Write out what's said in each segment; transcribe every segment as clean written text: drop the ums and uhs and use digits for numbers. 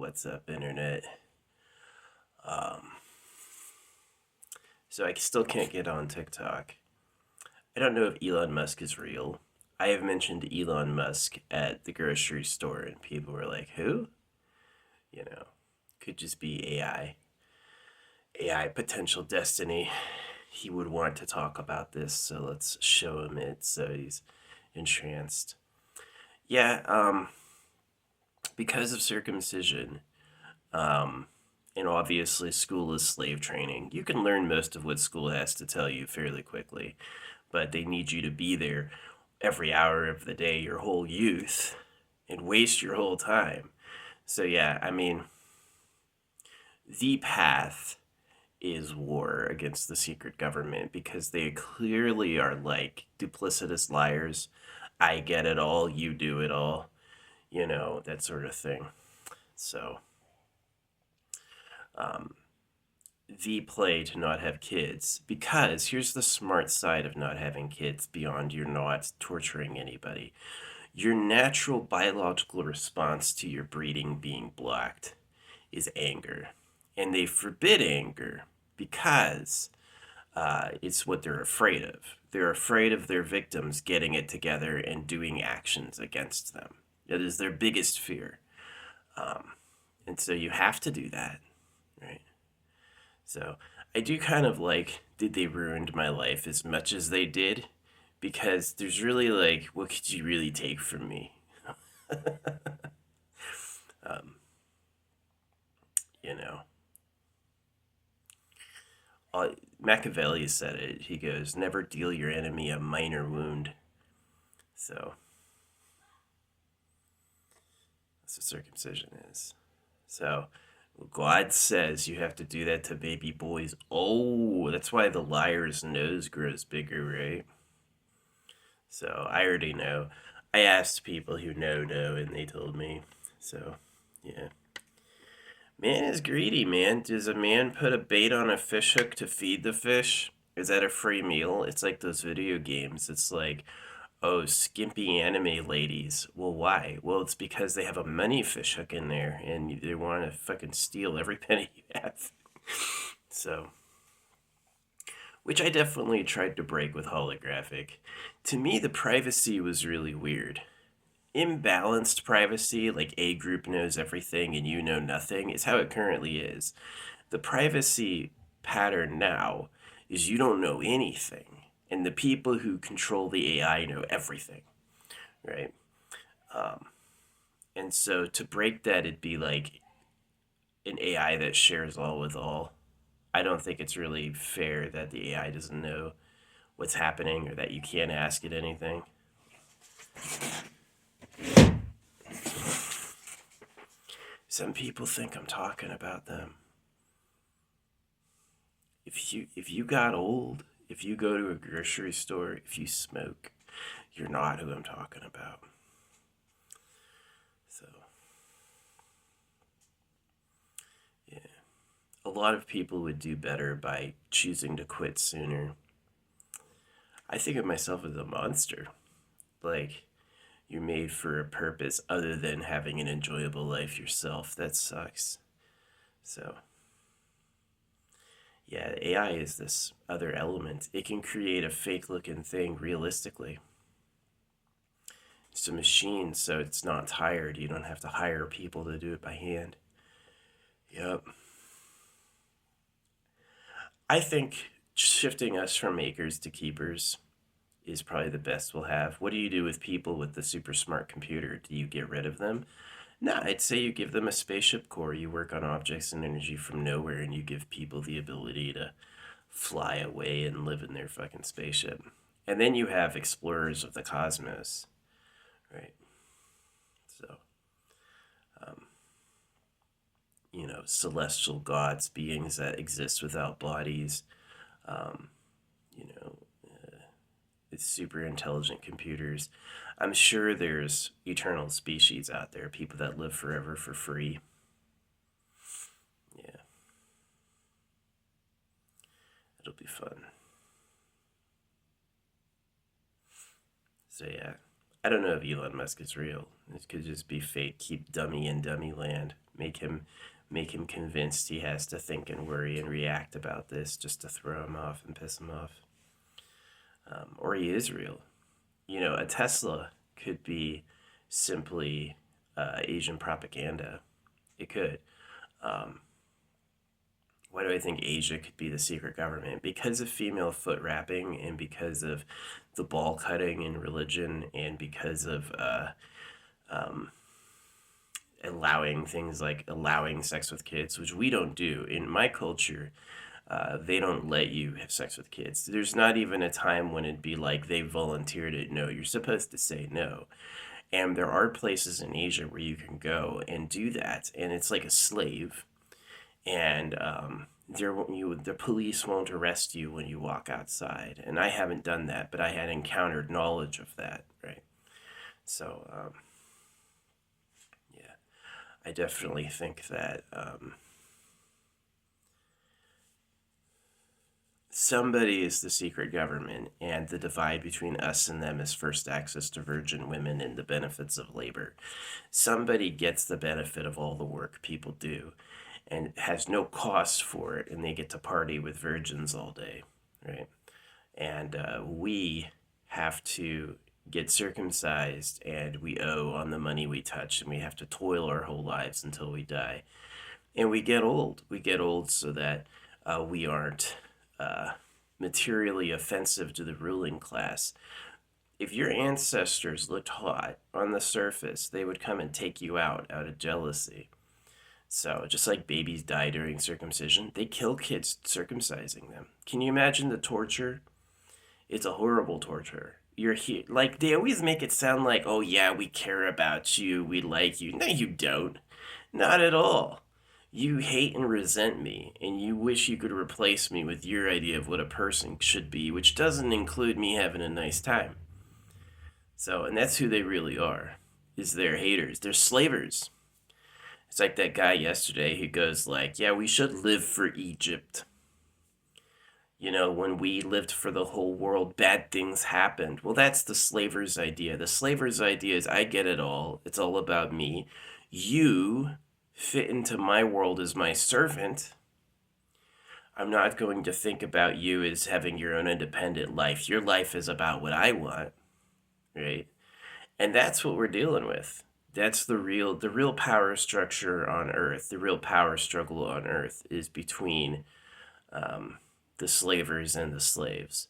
What's up, internet? Um, so I still can't get on TikTok. I don't know if Elon Musk is real. I have mentioned Elon Musk at the grocery store, and people were like, "Who?" You know, could just be AI. AI potential destiny. He would want to talk about this, so let's show him it. So he's entranced. Yeah, because of circumcision, um, and obviously school is slave training. You can learn most of what school has to tell you fairly quickly, but they need you to be there every hour of the day, your whole youth, and waste your whole time. So, yeah, I mean, the path is war against the secret government because they clearly are like duplicitous liars. I get it all, you do it all, that sort of thing. So, um, the play to not have kids because here's the smart side of not having kids beyond you're not torturing anybody. Your natural biological response to your breeding being blocked is anger. And they forbid anger because it's what they're afraid of. They're afraid of their victims getting it together and doing actions against them. That is their biggest fear. Um, and so you have to do that, right? So I do kind of like Did They Ruined My Life as much as they did? Because there's really like, what could you really take from me? um, you know, uh, Machiavelli said it. He goes, never deal your enemy a minor wound. So that's what circumcision is. So God says you have to do that to baby boys. Oh, that's why the liar's nose grows bigger, right? So I already know. I asked people who know, and they told me. So, yeah. Man is greedy, man. Does a man put a bait on a fish hook to feed the fish? Is that a free meal? It's like those video games. It's like, oh, skimpy anime ladies. Well, why? Well, it's because they have a money fish hook in there and they want to fucking steal every penny you have. So, which I definitely tried to break with holographic. To me, the privacy was really weird. Imbalanced privacy, like a group knows everything and you know nothing, is how it currently is. The privacy pattern now is you don't know anything, and the people who control the AI know everything, right? Um, and so to break that, it'd be like an AI that shares all with all. I don't think it's really fair that the AI doesn't know what's happening or that you can't ask it anything. Some people think I'm talking about them. If you got old, if you go to a grocery store, if you smoke, you're not who I'm talking about. So, yeah. A lot of people would do better by choosing to quit sooner. I think of myself as a monster. Like, you're made for a purpose other than having an enjoyable life yourself. That sucks. So, yeah, AI is this other element. It can create a fake looking thing realistically. It's a machine, so it's not tired. You don't have to hire people to do it by hand. Yep. I think shifting us from makers to keepers is probably the best we'll have. What do you do with people with the super smart computer? Do you get rid of them? No, I'd say you give them a spaceship core. You work on objects and energy from nowhere, and you give people the ability to fly away and live in their fucking spaceship. And then you have explorers of the cosmos, right? So, um, celestial gods, beings that exist without bodies, um, you know, it's super intelligent computers. I'm sure there's eternal species out there, people that live forever for free. Yeah, it'll be fun. So yeah, I don't know if Elon Musk is real. It could just be fake. Keep dummy in dummy land. Make him convinced he has to think and worry and react about this just to throw him off and piss him off. Or he is real. A Tesla could be simply Asian propaganda. It could. Um, why do I think Asia could be the secret government? Because of female foot wrapping, and because of the ball cutting in religion, and because of um, allowing things like allowing sex with kids, which we don't do in my culture. They don't let you have sex with kids. There's not even a time when it'd be like they volunteered it. No, you're supposed to say no. And there are places in Asia where you can go and do that, and it's like a slave. And the police won't arrest you when you walk outside. And I haven't done that, but I had encountered knowledge of that, right? So yeah, I definitely think that somebody is the secret government, and the divide between us and them is first access to virgin women and the benefits of labor. Somebody gets the benefit of all the work people do and has no cost for it, and they get to party with virgins all day, right? And we have to get circumcised, and we owe on the money we touch, and we have to toil our whole lives until we die. And we get old. We get old so that we aren't materially offensive to the ruling class. If your ancestors looked hot on the surface, they would come and take you out of jealousy. So, just like babies die during circumcision, they kill kids circumcising them. Can you imagine the torture? It's a horrible torture. You're here. Like, they always make it sound like, oh, yeah, we care about you, we like you. No, you don't. Not at all. You hate and resent me, and you wish you could replace me with your idea of what a person should be, which doesn't include me having a nice time. So, and that's who they really are, is they're haters. They're slavers. It's like that guy yesterday who goes like, yeah, we should live for Egypt. When we lived for the whole world, bad things happened. Well, that's the slaver's idea. The slaver's idea is I get it all. It's all about me. You fit into my world as my servant. I'm not going to think about you as having your own independent life. Your life is about what I want, right? And that's what we're dealing with. That's the real power structure on Earth. The real power struggle on Earth is between the slavers and the slaves.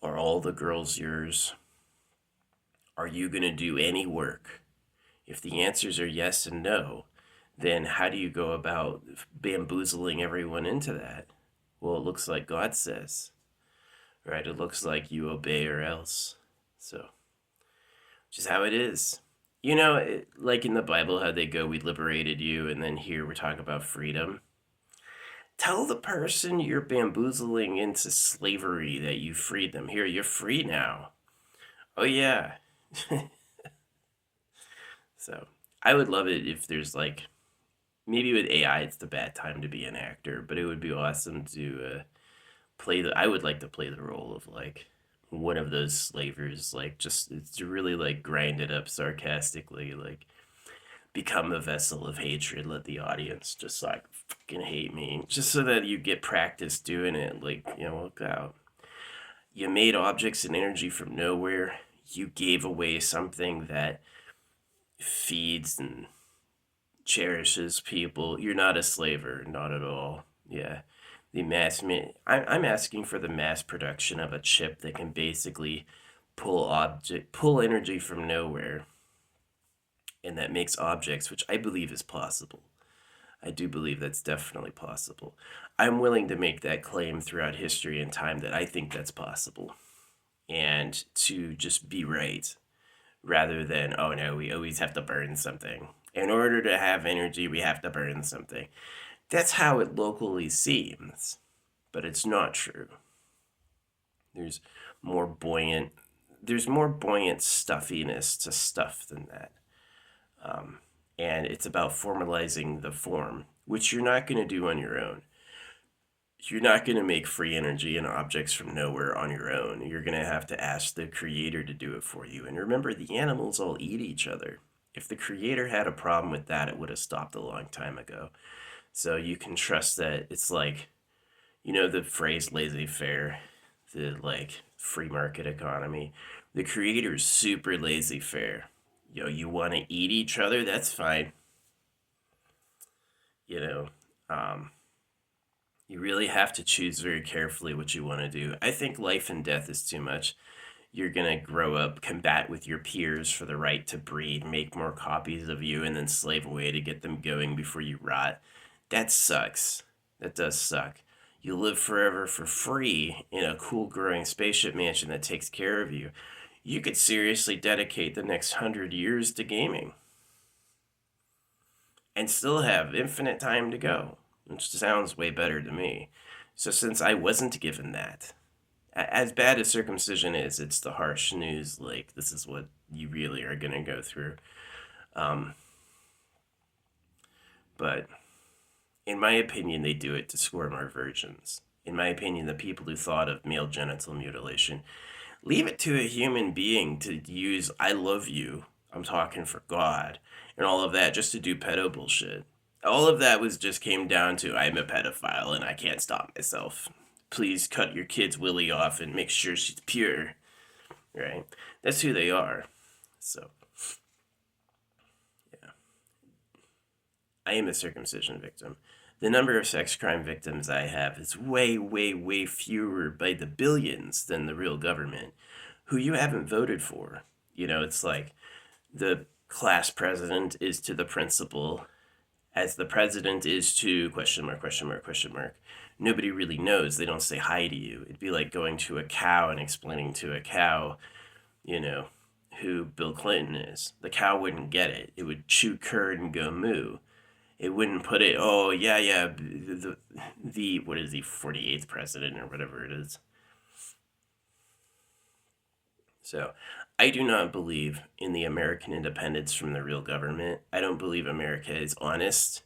Are all the girls yours? Are you going to do any work? If the answers are yes and no, then how do you go about bamboozling everyone into that? Well, it looks like God says, right? It looks like you obey or else. So, which is how it is. Like in the Bible, how they go, we liberated you, and then here we're talking about freedom. Tell the person you're bamboozling into slavery that you freed them. Here, you're free now. Oh, yeah. So, I would love it if there's like, maybe with AI, it's the bad time to be an actor, but it would be awesome to I would like to play the role of like one of those slavers, like just to really like grind it up sarcastically, like become a vessel of hatred, let the audience just like fucking hate me, just so that you get practice doing it. Like, look out. You made objects and energy from nowhere. You gave away something that feeds and cherishes people. You're not a slaver, not at all. Yeah. I'm asking for the mass production of a chip that can basically pull energy from nowhere, and that makes objects, which I believe is possible. I do believe that's definitely possible. I'm willing to make that claim throughout history and time that I think that's possible, and to just be right, rather than, oh no, we always have to burn something. In order to have energy, we have to burn something. That's how it locally seems, but it's not true. There's more buoyant, there's more buoyant stuffiness to stuff than that. And it's about formalizing the form, which you're not going to do on your own. You're not going to make free energy and objects from nowhere on your own. You're going to have to ask the creator to do it for you. And remember, the animals all eat each other. If the creator had a problem with that, it would have stopped a long time ago. So you can trust that it's like, the phrase laissez-faire, the like free market economy. The creator's super laissez-faire. You want to eat each other? That's fine. You know, um, you really have to choose very carefully what you want to do. I think life and death is too much. You're going to grow up, combat with your peers for the right to breed, make more copies of you, and then slave away to get them going before you rot. That sucks. That does suck. You live forever for free in a cool growing spaceship mansion that takes care of you. You could seriously dedicate the next 100 years to gaming and still have infinite time to go, which sounds way better to me. So, since I wasn't given that, as bad as circumcision is, it's the harsh news. Like, this is what you really are going to go through. Um, but in my opinion, they do it to score more virgins. In my opinion, the people who thought of male genital mutilation, leave it to a human being to use "I love you, I'm talking for God," and all of that just to do pedo bullshit. All of that was just came down to "I'm a pedophile and I can't stop myself. Please cut your kid's willy off and make sure she's pure." Right? That's who they are. So, yeah. I am a circumcision victim. The number of sex crime victims I have is way, way, way fewer by the billions than the real government, who you haven't voted for. It's like the class president is to the principal as the president is to question mark, question mark, question mark. Nobody really knows. They don't say hi to you. It'd be like going to a cow and explaining to a cow, you know, who Bill Clinton is. The cow wouldn't get it. It would chew curd and go moo. It wouldn't put it, oh, yeah, the what is he, 48th president or whatever it is. So, I do not believe in the American independence from the real government. I don't believe America is honest.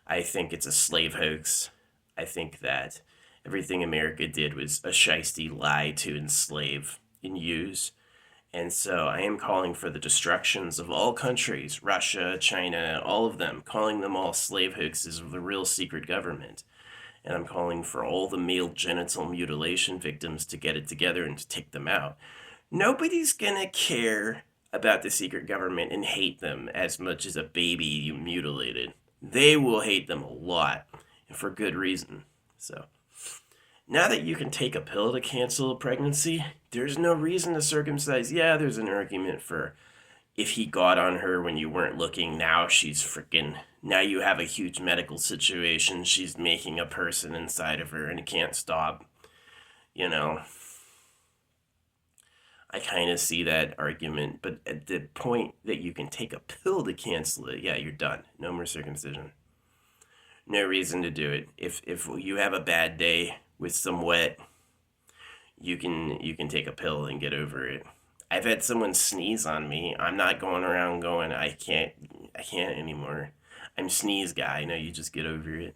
I think it's a slave hoax. I think that everything America did was a shisty lie to enslave and use. And so I am calling for the destructions of all countries, Russia, China, all of them, calling them all slave hoaxes of the real secret government. And I'm calling for all the male genital mutilation victims to get it together and to take them out. Nobody's gonna care about the secret government and hate them as much as a baby you mutilated. They will hate them a lot, and for good reason. So, now that you can take a pill to cancel a pregnancy, there's no reason to circumcise. Yeah, there's an argument for if he got on her when you weren't looking, now now you have a huge medical situation. She's making a person inside of her and it can't stop. You know, I kind of see that argument, but at the point that you can take a pill to cancel it, yeah, you're done. No more circumcision. No reason to do it. If you have a bad day with some wet, you can take a pill and get over it. I've had someone sneeze on me. I'm not going around going, I can't anymore. I'm sneeze guy. No, you just get over it.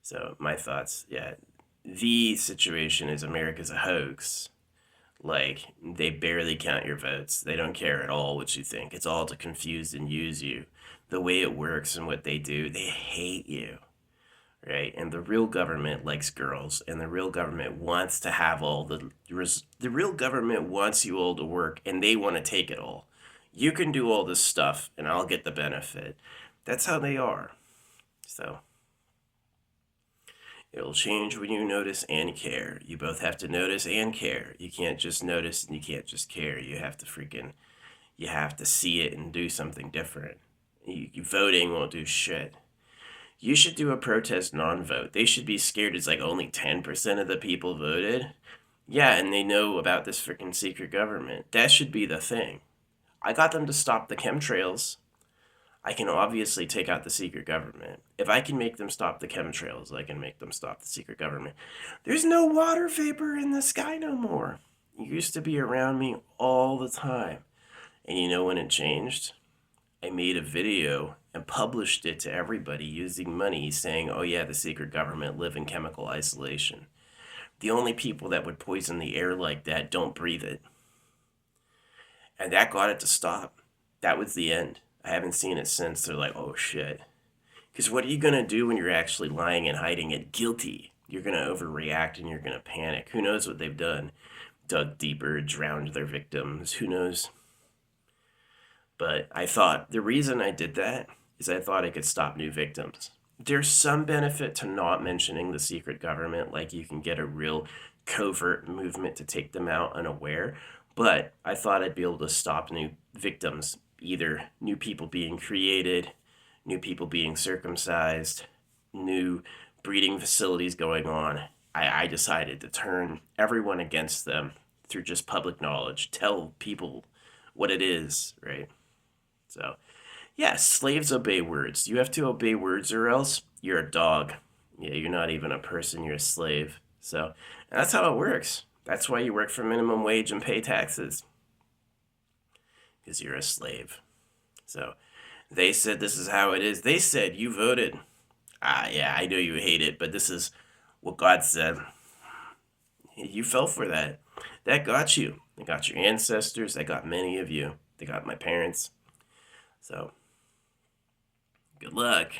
So my thoughts, yeah. The situation is America's a hoax. Like, they barely count your votes. They don't care at all what you think. It's all to confuse and use you. The way it works and what they do, they hate you. Right? And the real government likes girls, and the real government wants to have all the real government wants you all to work, and they want to take it all. You can do all this stuff, and I'll get the benefit. That's how they are. So, it'll change when you notice and care. You both have to notice and care. You can't just notice and you can't just care. You have to see it and do something different. Voting won't do shit. You should do a protest non-vote. They should be scared it's like only 10% of the people voted. Yeah, and they know about this freaking secret government. That should be the thing. I got them to stop the chemtrails. I can obviously take out the secret government. If I can make them stop the chemtrails, I can make them stop the secret government. There's no water vapor in the sky no more. It used to be around me all the time. And you know when it changed? I made a video and published it to everybody using money saying, oh yeah, the secret government live in chemical isolation. The only people that would poison the air like that don't breathe it. And that got it to stop. That was the end. I haven't seen it since. They're like, oh shit. Because what are you going to do when you're actually lying and hiding it guilty? You're going to overreact and you're going to panic. Who knows what they've done? Dug deeper, drowned their victims. Who knows? But I thought the reason I did that is I thought I could stop new victims. There's some benefit to not mentioning the secret government, like you can get a real covert movement to take them out unaware. But I thought I'd be able to stop new victims, either new people being created, new people being circumcised, new breeding facilities going on. I decided to turn everyone against them through just public knowledge, tell people what it is, right? So, yeah, slaves obey words. You have to obey words or else you're a dog. Yeah, you're not even a person, you're a slave. So, that's how it works. That's why you work for minimum wage and pay taxes, because you're a slave. So, they said this is how it is. They said you voted. Yeah, I know you hate it, but this is what God said. You fell for that. That got you. They got your ancestors. They got many of you. They got my parents. So, good luck.